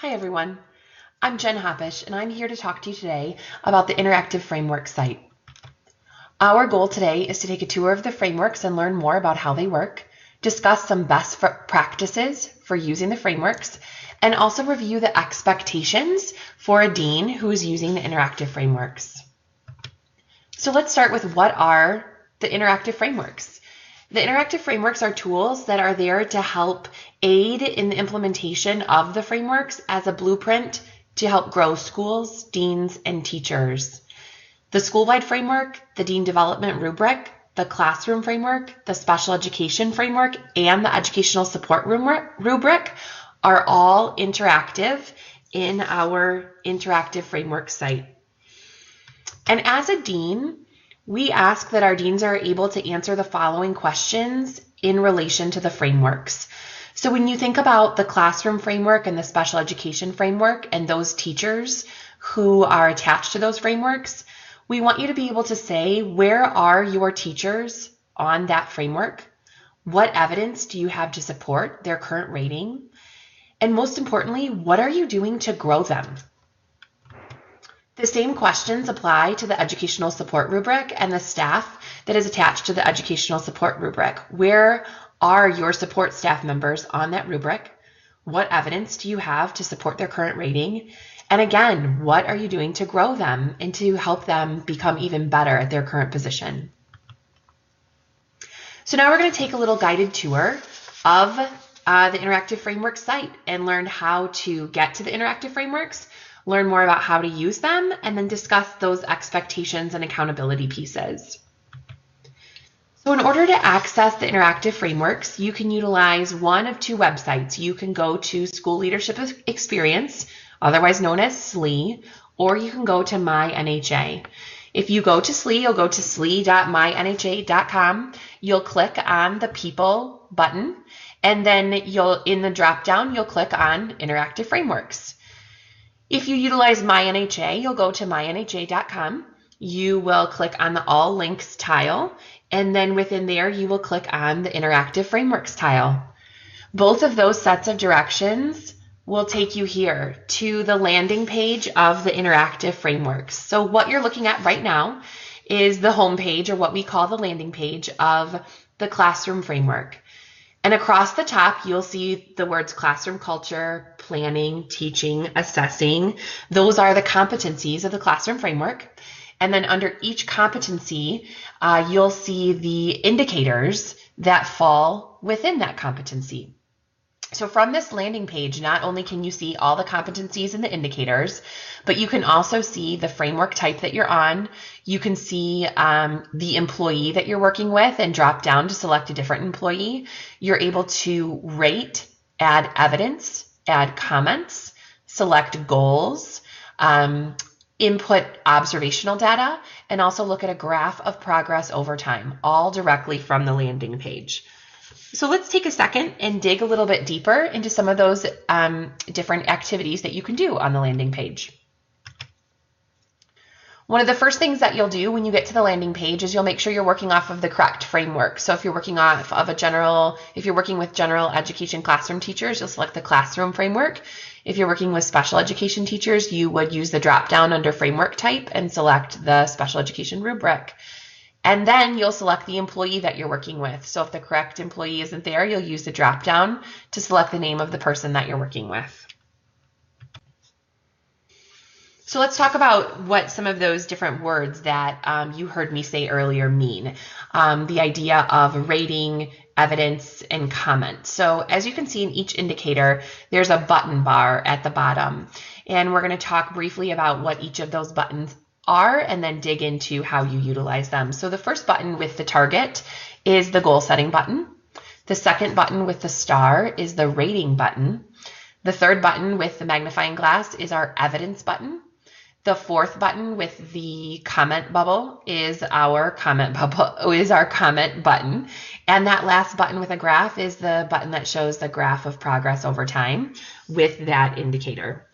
Hi everyone, I'm Jen Hoppish and I'm here to talk to you today about the Interactive Framework site. Our goal today is to take a tour of the frameworks and learn more about how they work, discuss some best practices for using the frameworks, and also review the expectations for a dean who is using the interactive frameworks. So let's start with what are the interactive frameworks. The interactive frameworks are tools that are there to help aid in the implementation of the frameworks as a blueprint to help grow schools, deans, and teachers. The school-wide framework, the dean development rubric, the classroom framework, the special education framework, and the educational support rubric are all interactive in our interactive framework site. And as a dean, we ask that our deans are able to answer the following questions in relation to the frameworks. So when you think about the classroom framework and the special education framework and those teachers who are attached to those frameworks, we want you to be able to say, where are your teachers on that framework? What evidence do you have to support their current rating? And most importantly, what are you doing to grow them? The same questions apply to the educational support rubric and the staff that is attached to the educational support rubric. Where are your support staff members on that rubric? What evidence do you have to support their current rating? And again, what are you doing to grow them and to help them become even better at their current position? So now we're going to take a little guided tour of the interactive framework site and learn how to get to the interactive frameworks, learn more about how to use them, and then discuss those expectations and accountability pieces. So in order to access the interactive frameworks, you can utilize one of two websites. You can go to School Leadership Experience, otherwise known as SLE, or you can go to MyNHA. If you go to SLE, you'll go to sle.mynha.com. You'll click on the People button, and then in the drop-down, you'll click on Interactive Frameworks. If you utilize MyNHA, you'll go to mynha.com. You will click on the All Links tile, and then within there, you will click on the Interactive Frameworks tile. Both of those sets of directions will take you here to the landing page of the interactive frameworks. So what you're looking at right now is the home page, or what we call the landing page of the classroom framework. And across the top, you'll see the words classroom culture, planning, teaching, assessing. Those are the competencies of the classroom framework. And then under each competency, you'll see the indicators that fall within that competency. So from this landing page, not only can you see all the competencies and the indicators, but you can also see the framework type that you're on. You can see the employee that you're working with and drop down to select a different employee. You're able to rate, add evidence, add comments, select goals, input observational data, and also look at a graph of progress over time, all directly from the landing page. So let's take a second and dig a little bit deeper into some of those different activities that you can do on the landing page. One of the first things that you'll do when you get to the landing page is you'll make sure you're working off of the correct framework. So if you're working off of if you're working with general education classroom teachers, you'll select the classroom framework. If you're working with special education teachers, you would use the drop down under framework type and select the special education rubric. And then you'll select the employee that you're working with. So if the correct employee isn't there, you'll use the drop down to select the name of the person that you're working with. So let's talk about what some of those different words that you heard me say earlier mean. The idea of rating, evidence, and comment. So as you can see in each indicator, there's a button bar at the bottom. And we're going to talk briefly about what each of those buttons are and then dig into how you utilize them. So the first button with the target is the goal setting button. The second button with the star is the rating button. The third button with the magnifying glass is our evidence button. The fourth button with the comment bubble is our comment button. And that last button with a graph is the button that shows the graph of progress over time with that indicator.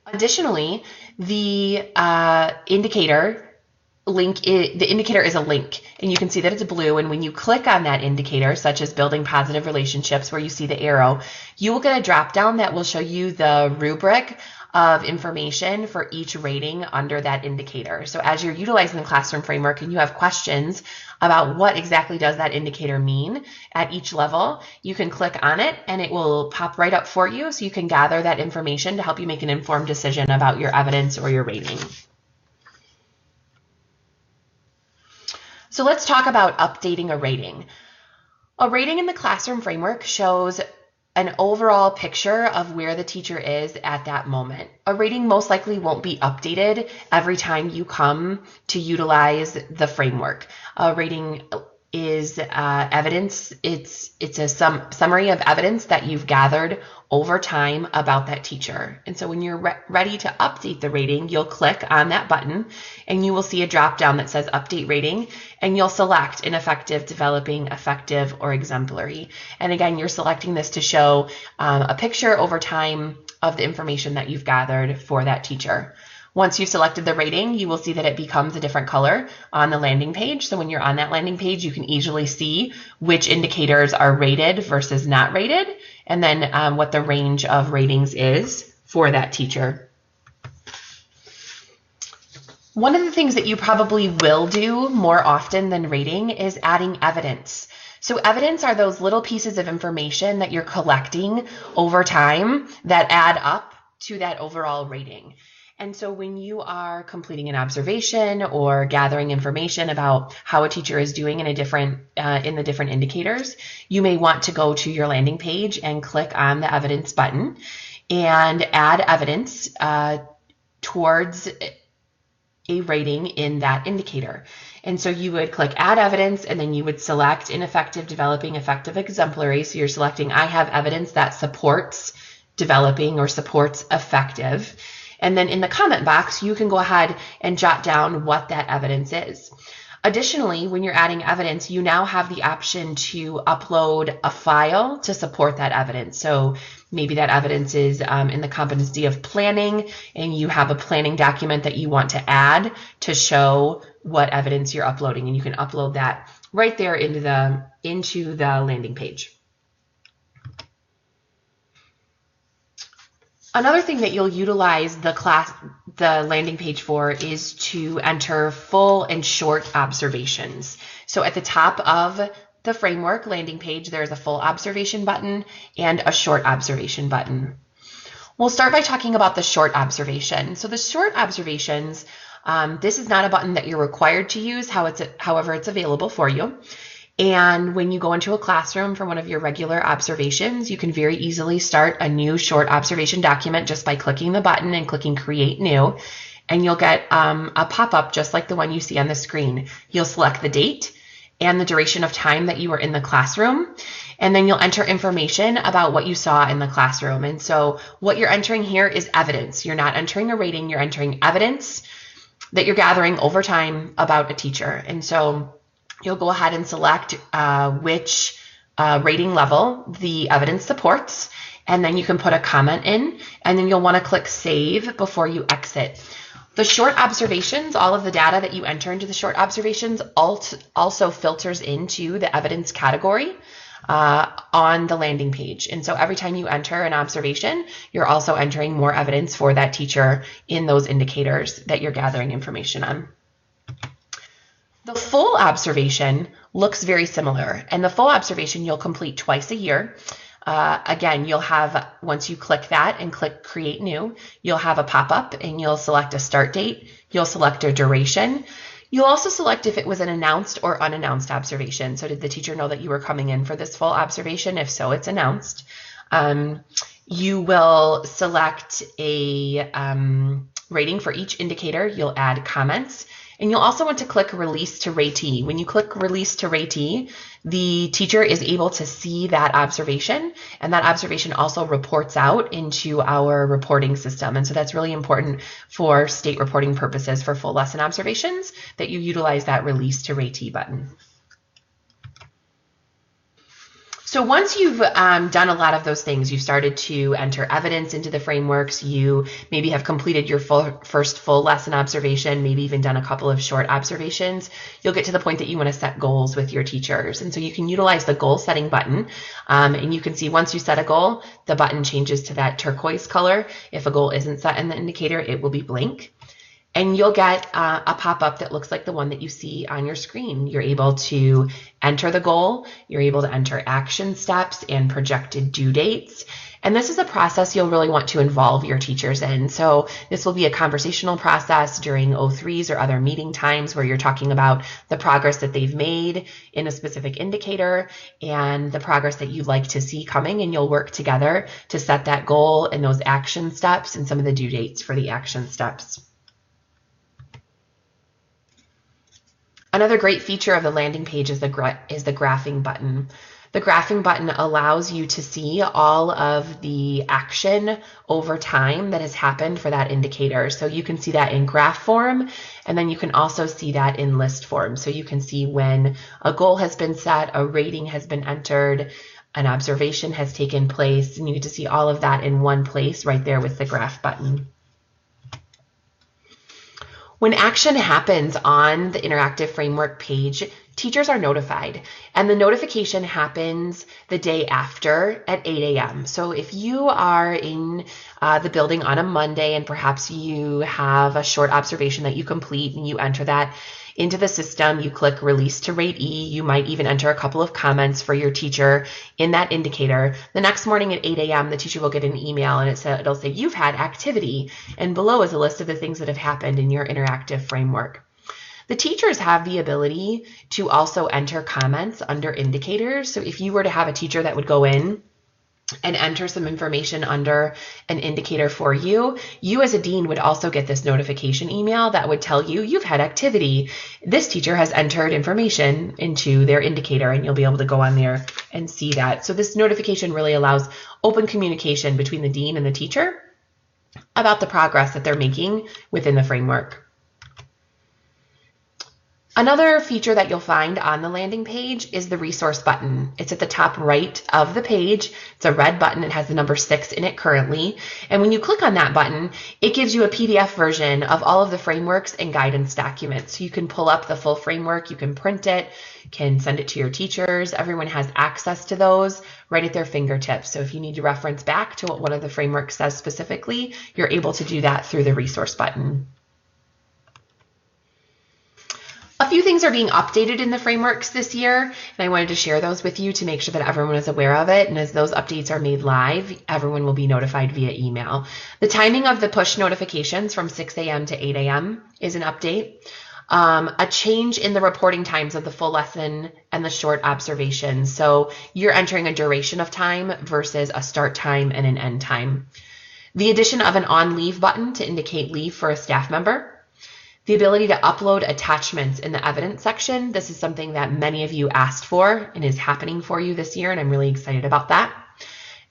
Additionally, the indicator the indicator is a link, and you can see that it's blue, and when you click on that indicator, such as building positive relationships where you see the arrow, you will get a drop down that will show you the rubric of information for each rating under that indicator. So as you're utilizing the classroom framework and you have questions about what exactly does that indicator mean at each level, you can click on it and it will pop right up for you, so you can gather that information to help you make an informed decision about your evidence or your rating. So let's talk about updating a rating. A rating in the classroom framework shows an overall picture of where the teacher is at that moment. A rating most likely won't be updated every time you come to utilize the framework. A rating is evidence. It's a summary of evidence that you've gathered over time about that teacher. And so when you're ready to update the rating, you'll click on that button and you will see a drop down that says update rating, and you'll select ineffective, developing, effective, or exemplary. And again, you're selecting this to show a picture over time of the information that you've gathered for that teacher. Once you've selected the rating, you will see that it becomes a different color on the landing page. So when you're on that landing page, you can easily see which indicators are rated versus not rated, and then what the range of ratings is for that teacher. One of the things that you probably will do more often than rating is adding evidence. So evidence are those little pieces of information that you're collecting over time that add up to that overall rating. And so when you are completing an observation or gathering information about how a teacher is doing in the different indicators, you may want to go to your landing page and click on the evidence button and add evidence towards a rating in that indicator. And so you would click add evidence, and then you would select ineffective, developing, effective, exemplary. So you're selecting I have evidence that supports developing or supports effective. And then in the comment box, you can go ahead and jot down what that evidence is. Additionally, when you're adding evidence, you now have the option to upload a file to support that evidence. So maybe that evidence is in the competency of planning, and you have a planning document that you want to add to show what evidence you're uploading, and you can upload that right there into the landing page. Another thing that you'll utilize the landing page for is to enter full and short observations. So at the top of the framework landing page, there's a full observation button and a short observation button. We'll start by talking about the short observation. So the short observations, this is not a button that you're required to use, however, it's available for you. And when you go into a classroom for one of your regular observations, you can very easily start a new short observation document just by clicking the button and clicking Create New. And you'll get a pop-up just like the one you see on the screen. You'll select the date and the duration of time that you were in the classroom. And then you'll enter information about what you saw in the classroom. And so what you're entering here is evidence. You're not entering a rating, you're entering evidence that you're gathering over time about a teacher. And so you'll go ahead and select which rating level the evidence supports, and then you can put a comment in, and then you'll want to click Save before you exit. The short observations, all of the data that you enter into the short observations also filters into the evidence category on the landing page. And so every time you enter an observation, you're also entering more evidence for that teacher in those indicators that you're gathering information on. The full observation looks very similar, and the full observation you'll complete twice a year. Again, you'll have, once you click that and click Create New, you'll have a pop-up and you'll select a start date, you'll select a duration. You'll also select if it was an announced or unannounced observation. So did the teacher know that you were coming in for this full observation? If so, it's announced. You will select a rating for each indicator. You'll add comments. And you'll also want to click Release to Ratee. When you click Release to Ratee, the teacher is able to see that observation, and that observation also reports out into our reporting system. And so that's really important for state reporting purposes for full lesson observations, that you utilize that Release to Ratee button. So once you've done a lot of those things, you've started to enter evidence into the frameworks, you maybe have completed your first full lesson observation, maybe even done a couple of short observations, you'll get to the point that you want to set goals with your teachers. And so you can utilize the goal setting button, and you can see once you set a goal, the button changes to that turquoise color. If a goal isn't set in the indicator, it will be blank. And you'll get a pop-up that looks like the one that you see on your screen. You're able to enter the goal, you're able to enter action steps and projected due dates. And this is a process you'll really want to involve your teachers in. So this will be a conversational process during O3s or other meeting times where you're talking about the progress that they've made in a specific indicator and the progress that you'd like to see coming, and you'll work together to set that goal and those action steps and some of the due dates for the action steps. Another great feature of the landing page is the graphing button. The graphing button allows you to see all of the action over time that has happened for that indicator. So you can see that in graph form, and then you can also see that in list form. So you can see when a goal has been set, a rating has been entered, an observation has taken place, and you get to see all of that in one place right there with the graph button. When action happens on the interactive framework page, teachers are notified, and the notification happens the day after at 8 a.m. So if you are in the building on a Monday and perhaps you have a short observation that you complete and you enter that into the system, you click release to rate E, you might even enter a couple of comments for your teacher in that indicator. The next morning at 8 a.m., the teacher will get an email and it'll say you've had activity, and below is a list of the things that have happened in your interactive framework. The teachers have the ability to also enter comments under indicators. So if you were to have a teacher that would go in and enter some information under an indicator for you, you as a dean would also get this notification email that would tell you you've had activity. This teacher has entered information into their indicator, and you'll be able to go on there and see that. So this notification really allows open communication between the dean and the teacher about the progress that they're making within the framework. Another feature that you'll find on the landing page is the resource button. It's at the top right of the page. It's a red button. It has the number 6 in it currently. And when you click on that button, it gives you a PDF version of all of the frameworks and guidance documents. So you can pull up the full framework, you can print it, can send it to your teachers. Everyone has access to those right at their fingertips. So if you need to reference back to what one of the frameworks says specifically, you're able to do that through the resource button. A few things are being updated in the frameworks this year, and I wanted to share those with you to make sure that everyone is aware of it. And as those updates are made live, everyone will be notified via email. The timing of the push notifications from 6 a.m. to 8 a.m. is an update. A change in the reporting times of the full lesson and the short observations. So you're entering a duration of time versus a start time and an end time. The addition of an on leave button to indicate leave for a staff member. The ability to upload attachments in the evidence section. This is something that many of you asked for and is happening for you this year, and I'm really excited about that.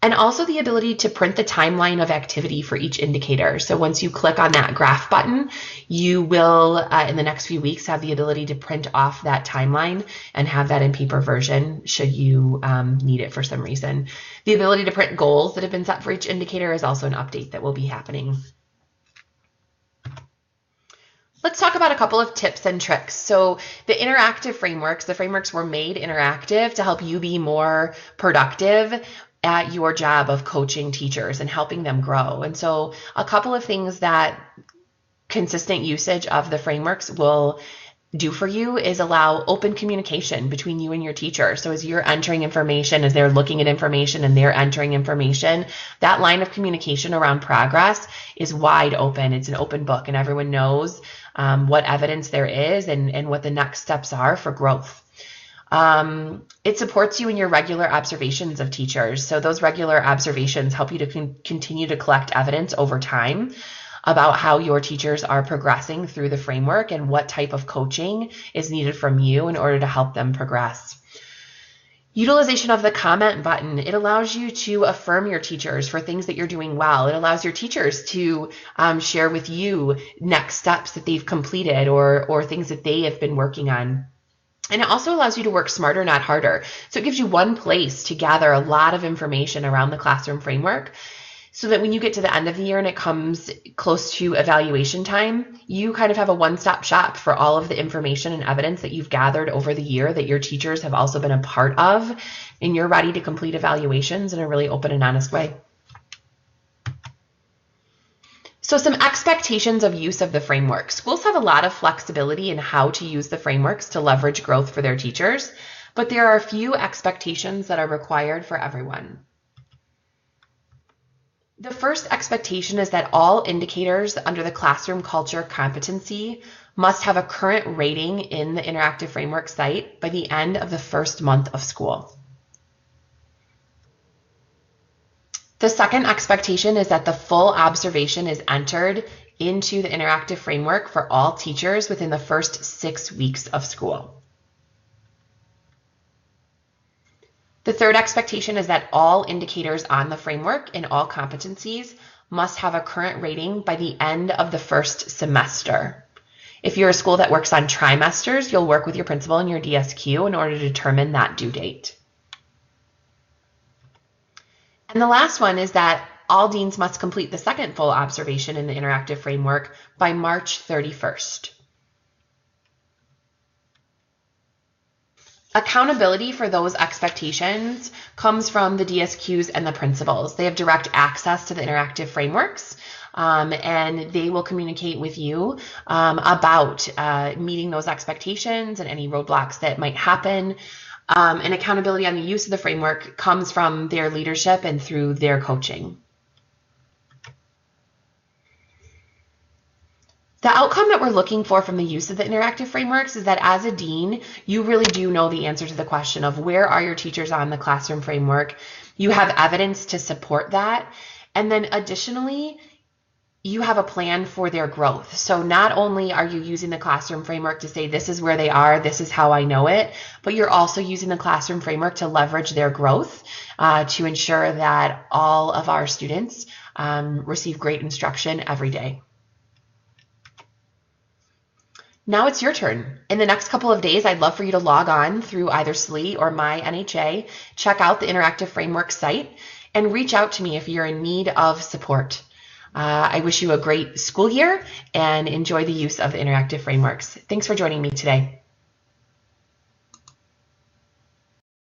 And also the ability to print the timeline of activity for each indicator. So once you click on that graph button, you will, in the next few weeks, have the ability to print off that timeline and have that in paper version should you need it for some reason. The ability to print goals that have been set for each indicator is also an update that will be happening. Let's talk about a couple of tips and tricks. So the interactive frameworks, the frameworks were made interactive to help you be more productive at your job of coaching teachers and helping them grow. And so a couple of things that consistent usage of the frameworks will do for you is allow open communication between you and your teacher. So as you're entering information, as they're looking at information and they're entering information, that line of communication around progress is wide open. It's an open book, and everyone knows what evidence there is and what the next steps are for growth. It supports you in your regular observations of teachers. So those regular observations help you to continue to collect evidence over time about how your teachers are progressing through the framework and what type of coaching is needed from you in order to help them progress. Utilization of the comment button, it allows you to affirm your teachers for things that you're doing well. It allows your teachers to share with you next steps that they've completed or things that they have been working on. And it also allows you to work smarter, not harder. So it gives you one place to gather a lot of information around the classroom framework so that when you get to the end of the year and it comes close to evaluation time, you kind of have a one-stop shop for all of the information and evidence that you've gathered over the year that your teachers have also been a part of, and you're ready to complete evaluations in a really open and honest way. So some expectations of use of the framework. Schools have a lot of flexibility in how to use the frameworks to leverage growth for their teachers, but there are a few expectations that are required for everyone. The first expectation is that all indicators under the classroom culture competency must have a current rating in the interactive framework site by the end of the first month of school. The second expectation is that the full observation is entered into the interactive framework for all teachers within the first 6 weeks of school. The third expectation is that all indicators on the framework and all competencies must have a current rating by the end of the first semester. If you're a school that works on trimesters, you'll work with your principal and your DSQ in order to determine that due date. And the last one is that all deans must complete the second full observation in the interactive framework by March 31st. Accountability for those expectations comes from the DSQs and the principals. They have direct access to the interactive frameworks, and they will communicate with you about meeting those expectations and any roadblocks that might happen. And accountability on the use of the framework comes from their leadership and through their coaching. The outcome that we're looking for from the use of the interactive frameworks is that as a dean, you really do know the answer to the question of where are your teachers on the classroom framework. You have evidence to support that. And then additionally, you have a plan for their growth. So not only are you using the classroom framework to say, this is where they are, this is how I know it, but you're also using the classroom framework to leverage their growth to ensure that all of our students receive great instruction every day. Now it's your turn. In the next couple of days, I'd love for you to log on through either SLE or My NHA, check out the interactive framework site, and reach out to me if you're in need of support. I wish you a great school year and enjoy the use of the interactive frameworks. Thanks for joining me today.